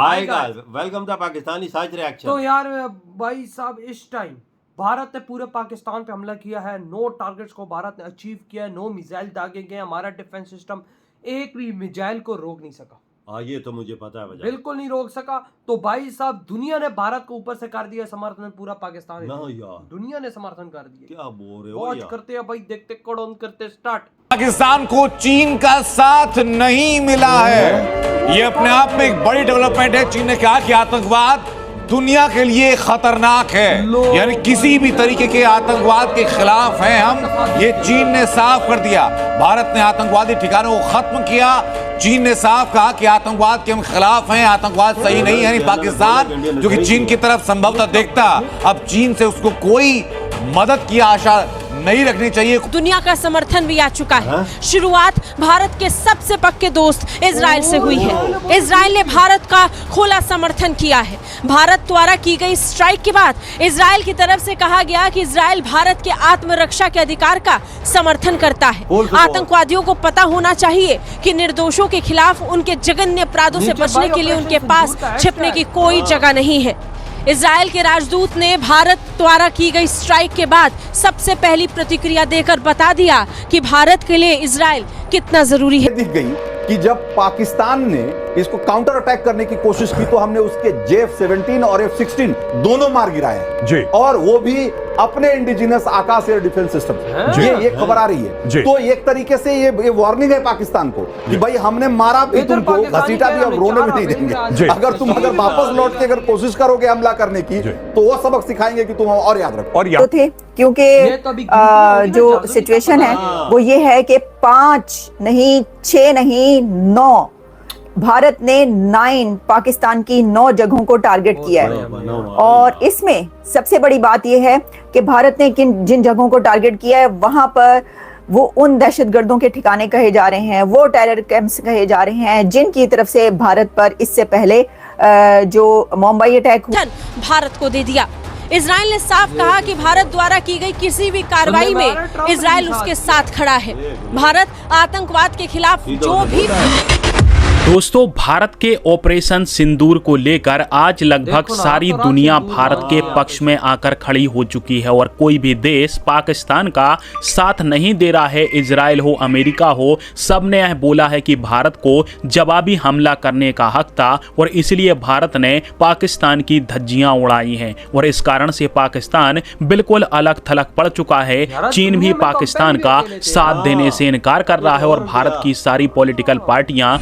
आएगा। Welcome the Pakistani size reaction. तो यार भाई साहब, इस टाइम भारत ने पूरे पाकिस्तान पे हमला किया है। 9 टारगेट्स को भारत ने अचीव किया है। 9 मिसाइल दागे गए। हमारा डिफेंस सिस्टम एक भी मिसाइल को रोक नहीं सका। हाँ, ये तो मुझे पता है वजह। बिल्कुल नहीं रोक सका। तो भाई साहब, दुनिया ने भारत को ऊपर से कर दिया समर्थन। पूरा पाकिस्तान ना यार, दुनिया ने समर्थन कर दिया। क्या बोल रहे हो वॉच यार? करते हैं भाई, देखते कड़ोन करते स्टार्ट। पाकिस्तान को चीन का साथ नहीं मिला है। ये अपने आप में एक बड़ी डेवलपमेंट है। चीन ने कहा कि आतंकवाद दुनिया के लिए खतरनाक है, यानी किसी भी तरीके के आतंकवाद के खिलाफ हैं हम। ये चीन ने साफ कर दिया। भारत ने आतंकवादी ठिकानों को खत्म किया। चीन ने साफ कहा कि आतंकवाद के हम खिलाफ हैं, आतंकवाद सही नहीं है। यानी पाकिस्तान जो कि चीन की तरफ संभवतः देखता, अब चीन से उसको कोई मदद की आशा नहीं रखनी चाहिए। दुनिया का समर्थन भी आ चुका है। शुरुआत भारत के सबसे पक्के दोस्त इजराइल से हुई है। इजराइल ने भारत का खुला समर्थन किया है। भारत द्वारा की गई स्ट्राइक के बाद इजराइल की तरफ से कहा गया कि इजराइल भारत के आत्मरक्षा के अधिकार का समर्थन करता है। आतंकवादियों को पता होना चाहिए कि निर्दोषों के खिलाफ उनके जघन्य अपराधों से बचने के लिए उनके पास छिपने की कोई जगह नहीं है। इजराइल के राजदूत ने भारत द्वारा की गई स्ट्राइक के बाद सबसे पहली प्रतिक्रिया देकर बता दिया कि भारत के लिए इजराइल कितना जरूरी है। दिख गई कि जब पाकिस्तान ने इसको काउंटर अटैक करने की कोशिश की तो हमने उसके J-17 और F-16 दोनों मार गिराए जी, और वो भी अपने इंडिजिनस आकाश एयर डिफेंस सिस्टम। ये खबर आ रही है। तो एक तरीके से ये वार्निंग है पाकिस्तान को कि भाई हमने मारा भी तुमको, घसीटा भी, अब रोने भी नहीं देंगे। अगर तुम वापस लौट के अगर कोशिश करोगे हमला करने की तो वो सबक सिखाएंगे कि तुम और याद रखो। तो थे क्योंकि जो सिचुएशन है वो ये है कि 5 नहीं 6 नहीं 9 भारत ने 9 पाकिस्तान की 9 जगहों को टारगेट किया है। और इसमें सबसे बड़ी बात यह है कि भारत ने जिन जगहों को टारगेट किया है वहां पर वो उन दहशतगर्दों के ठिकाने कहे जा रहे हैं, वो टेरर कैंप्स कहे जा रहे हैं जिनकी तरफ से भारत पर इससे पहले जो मुंबई अटैक हुआ भारत को दे दिया। इजराइल ने साफ कहा कि भारत द्वारा की गई किसी भी कार्रवाई में इजराइल उसके साथ खड़ा है। भारत आतंकवाद के खिलाफ जो भी दोस्तों, भारत के ऑपरेशन सिंदूर को लेकर आज लगभग सारी दुनिया भारत के पक्ष में आकर खड़ी हो चुकी है और कोई भी देश पाकिस्तान का साथ नहीं दे रहा है। इजराइल हो, अमेरिका हो, सब ने यह बोला है कि भारत को जवाबी हमला करने का हक था और इसलिए भारत ने पाकिस्तान की धज्जियां उड़ाई हैं और इस कारण से पाकिस्तान बिल्कुल अलग थलग पड़ चुका है। चीन भी पाकिस्तान का साथ देने से इनकार कर रहा है और भारत की सारी पॉलिटिकल पार्टियां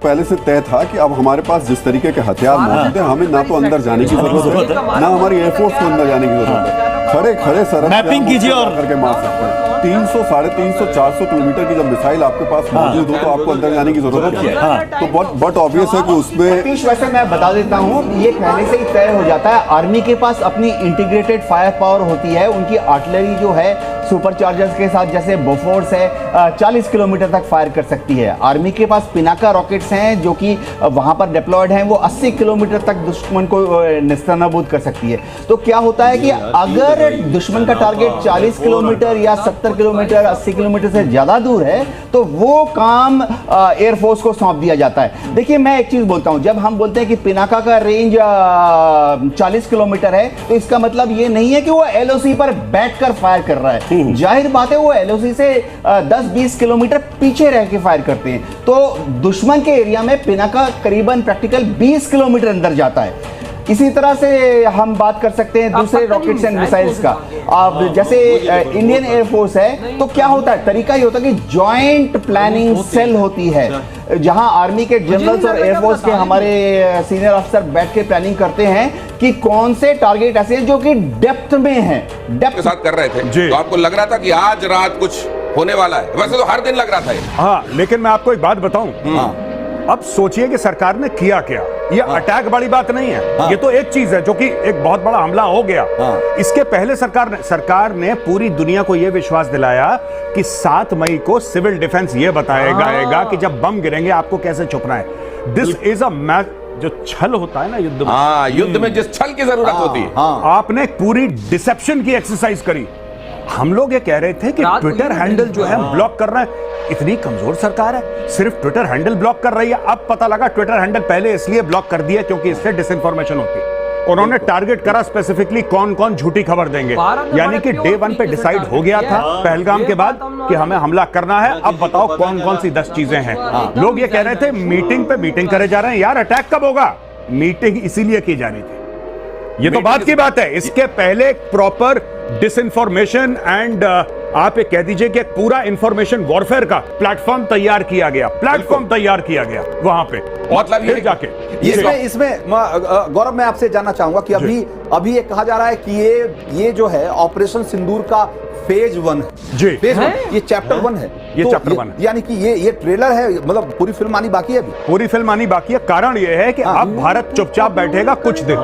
पहले से तय था कि अब हमारे पास जिस तरीके के हथियार मौजूद हैं, हमें ना तो अंदर जाने की जरूरत है, ना हमारी एयरफोर्स को अंदर जाने की जरूरत है। खड़े खड़े सरहद मैपिंग कीजिए और करके मार सकते हैं। 300, 350, 400 किलोमीटर की जब मिसाइल आपके पास मौजूद हो तो आपको अंदर जाने की जरूरत है। तो बहुत ऑब्वियस है कि उसमें वैसे मैं बता देता हूँ, ये पहले से ही तय हो जाता है। आर्मी के पास अपनी इंटीग्रेटेड फायर पावर होती है। उनकी आर्टिलरी जो है सुपरचार्जर्स के साथ, जैसे बोफोर्स है, 40 किलोमीटर तक फायर कर सकती है। आर्मी के पास पिनाका रॉकेट्स हैं जो कि वहां पर डिप्लॉयड हैं, वो 80 किलोमीटर तक दुश्मन को निस्तानाबूद कर सकती है। तो क्या होता है कि अगर दुश्मन का टारगेट 40 किलोमीटर या 70 किलोमीटर 80 किलोमीटर से ज्यादा दूर है तो वो काम एयरफोर्स को सौंप दिया जाता है। देखिए, मैं एक चीज बोलता हूं, जब हम बोलते हैं कि पिनाका का रेंज 40 किलोमीटर है तो इसका मतलब ये नहीं है कि वो LOC पर बैठकर फायर कर रहा है। जाहिर बात है वो LOC से 10-20 किलोमीटर पीछे रह के फायर करते हैं। तो दुश्मन के एरिया में पिनाका करीबन प्रैक्टिकल 20 किलोमीटर अंदर जाता है। इसी तरह से हम बात कर सकते हैं दूसरे रॉकेट्स एंड मिसाइल्स का। अब जैसे इंडियन एयरफोर्स है तो क्या होता है, तरीका ये होता है कि जॉइंट प्लानिंग सेल होती है जहां आर्मी के जनरल्स और एयरफोर्स के हमारे सीनियर अफसर बैठ के प्लानिंग करते हैं कि कौन से टारगेट ऐसे हैं जो कि डेप्थ में हैं, डेप्थ के साथ कर रहे थे। तो आपको लग रहा था कि आज रात कुछ होने वाला है, वैसे तो हर दिन लग रहा था। हाँ, लेकिन मैं आपको एक बात बताऊं, अब सोचिए कि सरकार ने किया क्या। ये अटैक बड़ी बात नहीं है। ये तो एक चीज है जो कि एक बहुत बड़ा हमला हो गया। इसके पहले सरकार ने पूरी दुनिया को यह विश्वास दिलाया कि 7 मई को सिविल डिफेंस ये बताएगा कि जब बम गिरेंगे आपको कैसे छुपना है। दिस इज अ जो छल होता है ना युद्ध में, युद्ध में जिस छल की जरूरत होती है, आपने पूरी डिसेप्शन की एक्सरसाइज करी हम लोग ये कह रहे थे कि रात को ट्विटर ये हैंडल जो है हाँ। ब्लॉक करना है। इतनी कमजोर सरकार है, सिर्फ ट्विटर हैंडल ब्लॉक कर रही है। अब पता लगा ट्विटर हैंडल पहले इसलिए ब्लॉक कर दिया क्योंकि इससे डिसइंफॉर्मेशन होती है। उन्होंने टारगेट करा स्पेसिफिकली कौन कौन झूठी खबर देंगे, भारत ने यानी कि बड़े डे 1 पे तरीके से डिसाइड हो टारगेट गया किया था है। पहलगाम ये के बाद बात हम कि हमें हमला करना है। अब बताओ कौन कौन सी 10 चीजें हैं। लोग ये कह रहे थे मीटिंग पे मीटिंग करे जा रहे हैं। यार अटैक कब होगा? मीटिंग इसीलिए की जा रही थी। ये तो बात की बात है। इसके पहले प्रॉपर डिसइंफॉर्मेशन एंड आप ये कह दीजिए कि एक पूरा इंफॉर्मेशन वॉरफेयर का प्लेटफॉर्म तैयार किया गया, वहां पे। मतलब ये फिर जाके इसमें गौरव, मैं आपसे जानना चाहूंगा कि अभी ये कहा जा रहा है कि ये जो है ऑपरेशन सिंदूर का फेज 1 है। जी। फेज 1 ये चैप्टर 1 है। ये तो चैप्टर 1 है। यानी कि ये ट्रेलर है, मतलब पूरी फिल्म आनी बाकी है अभी। पूरी फिल्म आनी बाकी है। कारण यह है कि अब भारत चुपचाप बैठेगा कुछ दिन।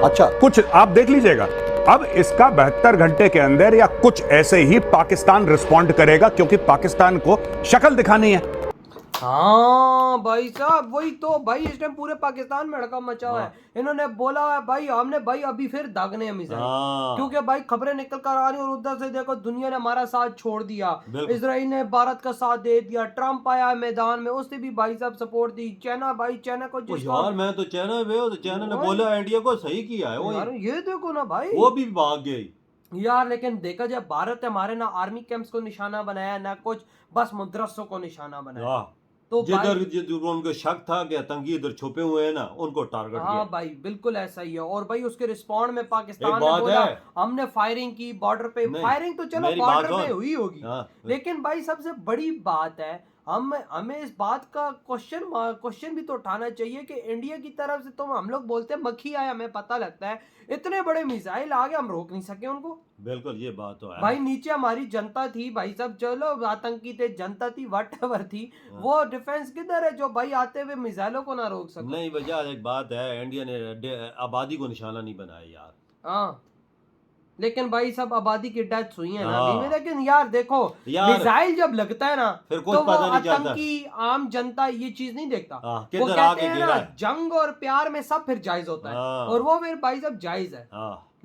अच्छा, कुछ आप देख लीजिएगा। अब इसका 72 घंटे के अंदर या कुछ ऐसे ही पाकिस्तान रिस्पॉन्ड करेगा, क्योंकि पाकिस्तान को शक्ल दिखानी है। हाँ भाई साहब, वही तो भाई इस टाइम पूरे पाकिस्तान में हड़कंप मचा हुआ है। इन्होंने बोला है भाई हमने भाई अभी फिर दागने हैं मिसाइल, क्योंकि भाई खबरें निकल कर आ रही और उधर से देखो दुनिया ने हमारा साथ छोड़ दिया, इजराइल ने भारत का साथ दे दिया, ट्रंप आया मैदान में, उसने भी भाई साहब सपोर्ट दी, चाइना भाई चाइना को यार मैं तो चाइना में तो चाइना ने बोला इंडिया को सही किया है वो, ये देखो ना भाई वो भी भाग गई यार। लेकिन देखा जाए भारत ने हमारे ना आर्मी कैंप्स को निशाना बनाया ना कुछ, बस मदरसों को निशाना बनाया। तो जिधर उनको शक था कि आतंकी इधर छुपे हुए हैं ना, उनको टारगेट किया। हाँ भाई बिल्कुल ऐसा ही है। और भाई उसके रिस्पॉन्ड में पाकिस्तान ने बोला हमने फायरिंग की बॉर्डर पे। फायरिंग तो चलो बॉर्डर पे हुई होगी, लेकिन भाई सबसे बड़ी बात है हमें इस बात का क्वेश्चन भी तो उठाना चाहिए कि इंडिया की तरफ से तो हम लोग बोलते हैं मक्खी आया, हमें पता लगता है इतने बड़े मिसाइल आ गए, हम रोक नहीं सके उनको। बिल्कुल ये बात तो है भाई। नीचे हमारी जनता थी भाई साहब, चलो आतंकी थे, जनता थी, व्हाटएवर थी, वो डिफेंस किधर है जो भाई आते हुए मिसाइलों को ना रोक सके? नहीं वजह एक बात है, इंडिया ने आबादी को निशाना नहीं बनाया यार। हाँ लेकिन भाई सब आबादी की डेथ हुई है ना अभी में। लेकिन यार देखो मिसाइल जब लगता है ना फिर तो वो आतंकी आम जनता ये चीज नहीं देखता। वो कहते हैं ना जंग और प्यार में सब फिर जायज होता है, और वो फिर भाई सब जायज है।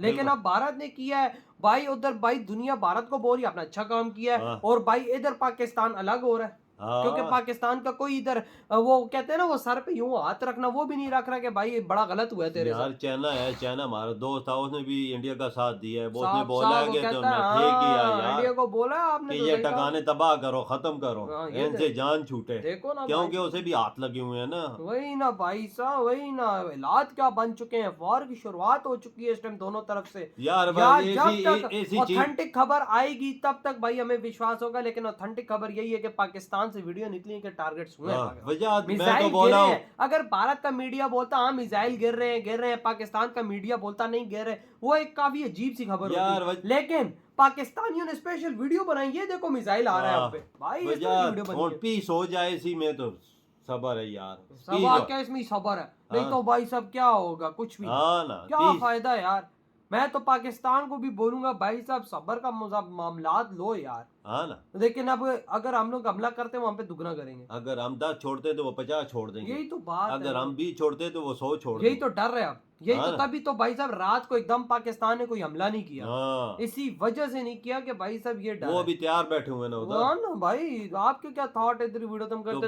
लेकिन अब भारत ने किया है भाई, उधर भाई दुनिया भारत को बोल रही है अपना अच्छा काम किया है, और भाई इधर पाकिस्तान अलग हो रहा है। क्योंकि पाकिस्तान का कोई इधर वो कहते हैं ना वो सर पे यूं हाथ रखना, वो भी नहीं रख रहा कि भाई बड़ा गलत हुआ है तेरे यार। चाइना है, चाइना हमारा दोस्त था, उसने भी इंडिया का साथ दिया है। उसने बोला है कि तो मैं ठीक किया यार, इंडिया को बोला आपने कि ये टकाने तबाह करो, खत्म करो, इनसे जान छूटे। देखो ना क्योंकि उसे भी हाथ लगे हुए हैं ना। वही ना भाई साहब, वही ना हालात क्या बन चुके हैं। वॉर की शुरुआत हो चुकी है इस टाइम दोनों तरफ से यार। जब तक ऑथेंटिक खबर आएगी तब तक भाई हमें विश्वास होगा। लेकिन ऑथेंटिक खबर यही है कि पाकिस्तान से वीडियो निकली है कि टारगेट्स हुए हैं, मिसाइल गिर रहे हैं। अगर भारत का मीडिया बोलता हाँ मिसाइल गिर रहे हैं, पाकिस्तान का मीडिया बोलता नहीं गिर रहे, वो एक काफी अजीब सी खबर होती है। लेकिन पाकिस्तानियों ने स्पेशल वीडियो बनाई, ये देखो मिसाइल आ रहा है भाई, वीडियो पीस हो जाए इसी में तो सबर है यार, सब क्या इसमें सबर है। नहीं तो भाई सब क्या होगा, कुछ भी क्या फायदा यार। मैं तो पाकिस्तान को भी बोलूंगा भाई साहब सबर का मामलात लो यार। हाँ ना। लेकिन अब अगर हम लोग हमला करते हैं वहां पे दुगना करेंगे। अगर हम 10 छोड़ते तो वो 50 छोड़ देंगे। यही तो बात अगर हम 20 छोड़ते तो वो 100 छोड़ देंगे। यही तो डर है अब। यही तो तभी तो भाई साहब रात को एकदम पाकिस्तान ने कोई हमला नहीं किया, इसी वजह से नहीं किया कि भाई साहब ये डर। वो भी तैयार बैठे हुए ना उधर। ना भाई आपके क्या थॉट है इधर वीडियो तुम करते